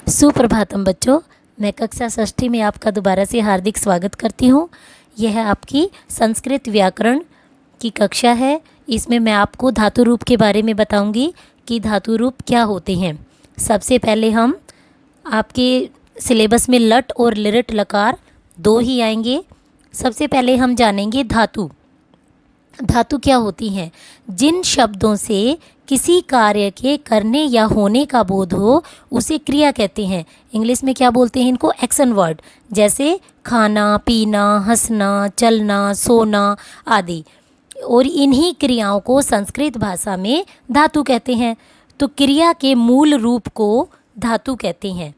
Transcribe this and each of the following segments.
सुप्रभातम बच्चों, मैं कक्षा षष्ठी में आपका दोबारा से हार्दिक स्वागत करती हूँ। यह आपकी संस्कृत व्याकरण की कक्षा है। इसमें मैं आपको धातु रूप के बारे में बताऊंगी कि धातु रूप क्या होते हैं। सबसे पहले हम आपके सिलेबस में लट और लिरट लकार दो ही आएंगे। सबसे पहले हम जानेंगे धातु। धातु क्या होती हैं? जिन शब्दों से किसी कार्य के करने या होने का बोध हो उसे क्रिया कहते हैं। इंग्लिश में क्या बोलते हैं इनको? Action word. जैसे खाना, पीना, हंसना, चलना, सोना आदि। और इन्हीं क्रियाओं को संस्कृत भाषा में धातु कहते हैं। तो क्रिया के मूल रूप को धातु कहते हैं।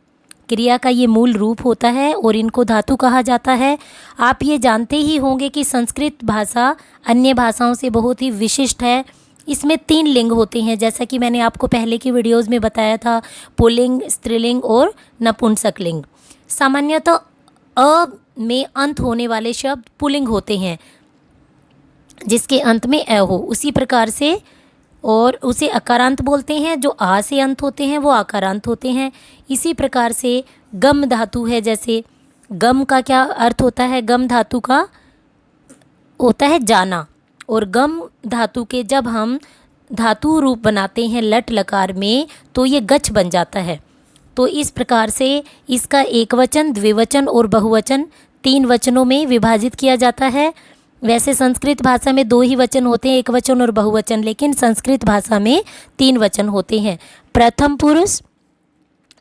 क्रिया का ये मूल रूप होता है और इनको धातु कहा जाता है। आप ये जानते ही होंगे कि संस्कृत भाषा अन्य भाषाओं से बहुत ही विशिष्ट है। इसमें 3 लिंग होते हैं, जैसा कि मैंने आपको पहले की वीडियोज़ में बताया था। पुल्लिंग, स्त्रीलिंग और नपुंसकलिंग। सामान्यतः अ में अंत होने वाले शब्द पुल्लिंग होते हैं, जिसके अंत में अ हो। उसी प्रकार से और उसे अकारांत बोलते हैं। जो आ से अंत होते हैं वो आकारांत होते हैं। इसी प्रकार से गम धातु है। जैसे गम का क्या अर्थ होता है? गम धातु का होता है जाना। और गम धातु के जब हम धातु रूप बनाते हैं लट लकार में तो ये गच्छ बन जाता है। तो इस प्रकार से इसका एकवचन, द्विवचन और बहुवचन 3 वचनों में विभाजित किया जाता है। वैसे संस्कृत भाषा में 2 ही वचन होते हैं, एकवचन और बहुवचन, लेकिन संस्कृत भाषा में 3 वचन होते हैं। प्रथम पुरुष,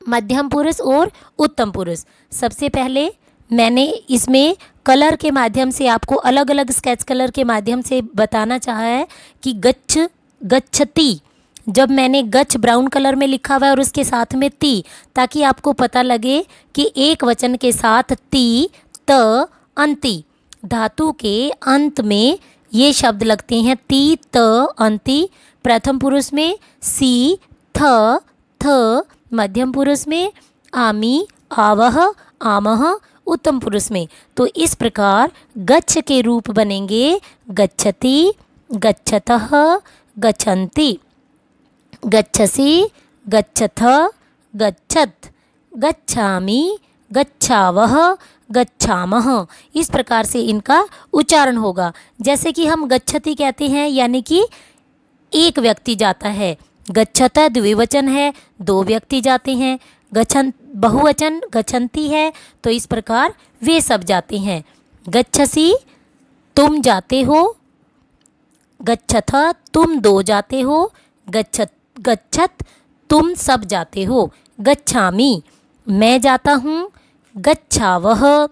मध्यम पुरुष और उत्तम पुरुष। सबसे पहले मैंने इसमें कलर के माध्यम से आपको अलग अलग स्केच कलर के माध्यम से बताना चाहा है कि गच्छ, गच्छति। जब मैंने गच्छ ब्राउन कलर में लिखा हुआ है और उसके साथ में ती, ताकि आपको पता लगे कि एक वचन के साथ ती, त, अंति। धातु के अंत में ये शब्द लगते हैं ती, त, अंति। प्रथम पुरुष में सी, थ, थ। मध्यम पुरुष में आमी, आवह, आमह। उत्तम पुरुष में तो इस प्रकार गच्छ के रूप बनेंगे गच्छति, गच्छतः, गच्छन्ति, गच्छसि, गच्छथ, गच्छत, गच्छामि, गच्छावह, गच्छामः। इस प्रकार से इनका उच्चारण होगा। जैसे कि हम गच्छति कहते हैं, यानी कि एक व्यक्ति जाता है। गच्छत द्विवचन है, 2 व्यक्ति जाते हैं। गच्छन बहुवचन गच्छन्ति है, तो इस प्रकार वे सब जाते हैं। गच्छसि तुम जाते हो, गच्छथ तुम 2 जाते हो, गच्छत गच्छत तुम सब जाते हो। गच्छामि मैं जाता हूँ, गच्छावह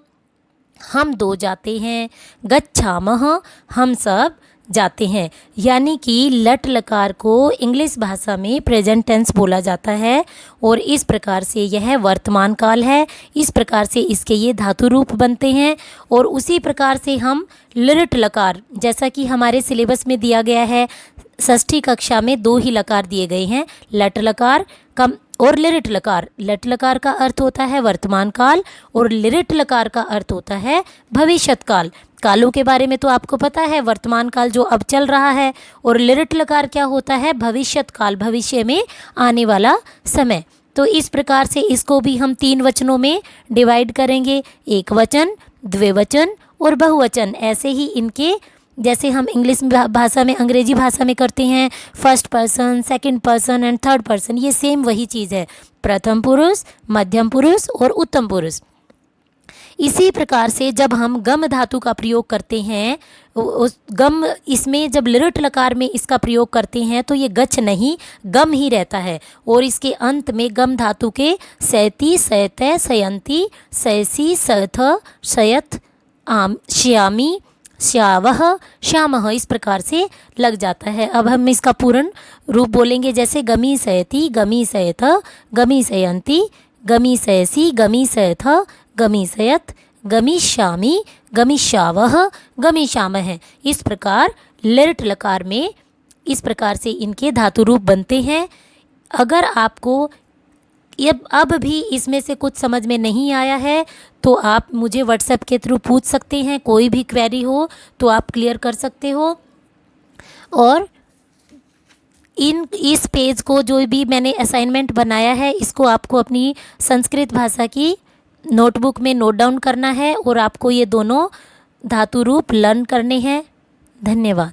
हम 2 जाते हैं, गच्छामः हम सब जाते हैं। यानी कि लट लकार को इंग्लिश भाषा में प्रेजेंट टेंस बोला जाता है और इस प्रकार से यह वर्तमान काल है। इस प्रकार से इसके ये धातु रूप बनते हैं। और उसी प्रकार से हम लिरट लकार, जैसा कि हमारे सिलेबस में दिया गया है, षष्ठी कक्षा में 2 ही लकार दिए गए हैं, लट लकार कम और लिरट लकार। लट लकार का अर्थ होता है वर्तमान काल और लिरट लकार का अर्थ होता है भविष्यत काल। कालों के बारे में तो आपको पता है, वर्तमान काल जो अब चल रहा है, और लिरट लकार क्या होता है? भविष्यत काल, भविष्य में आने वाला समय। तो इस प्रकार से इसको भी हम 3 वचनों में डिवाइड करेंगे, एक वचन, द्विवचन और बहुवचन। ऐसे ही इनके जैसे हम इंग्लिश भाषा में, अंग्रेजी भाषा में करते हैं first person, second person and third person, ये सेम वही चीज़ है। प्रथम पुरुष, मध्यम पुरुष और उत्तम पुरुष। इसी प्रकार से जब हम गम धातु का प्रयोग करते हैं, उस गम, इसमें जब लिरट लकार में इसका प्रयोग करते हैं तो ये गच्छ नहीं, गम ही रहता है। और इसके अंत में गम धातु के सैती, सैतै, सयंती, सैसी, सथ, शयथ, श्यामी, श्यावह, श्यामः इस प्रकार से लग जाता है। अब हम इसका पूर्ण रूप बोलेंगे, जैसे गमी सयति, गमी सयथ, गमी सयंती, गमी सयसी, गमी सयथ, गमी सयत, गमिष्यामि, गमिष्यावह, गमिष्यामः। इस प्रकार लिरट लकार में इस प्रकार से इनके धातु रूप बनते हैं। अगर आपको अब भी इसमें से कुछ समझ में नहीं आया है तो आप मुझे व्हाट्सएप के थ्रू पूछ सकते हैं। कोई भी क्वेरी हो तो आप क्लियर कर सकते हो। और इस पेज को जो भी मैंने असाइनमेंट बनाया है इसको आपको अपनी संस्कृत भाषा की नोटबुक में नोट डाउन करना है और आपको ये दोनों धातु रूप लर्न करने हैं। धन्यवाद।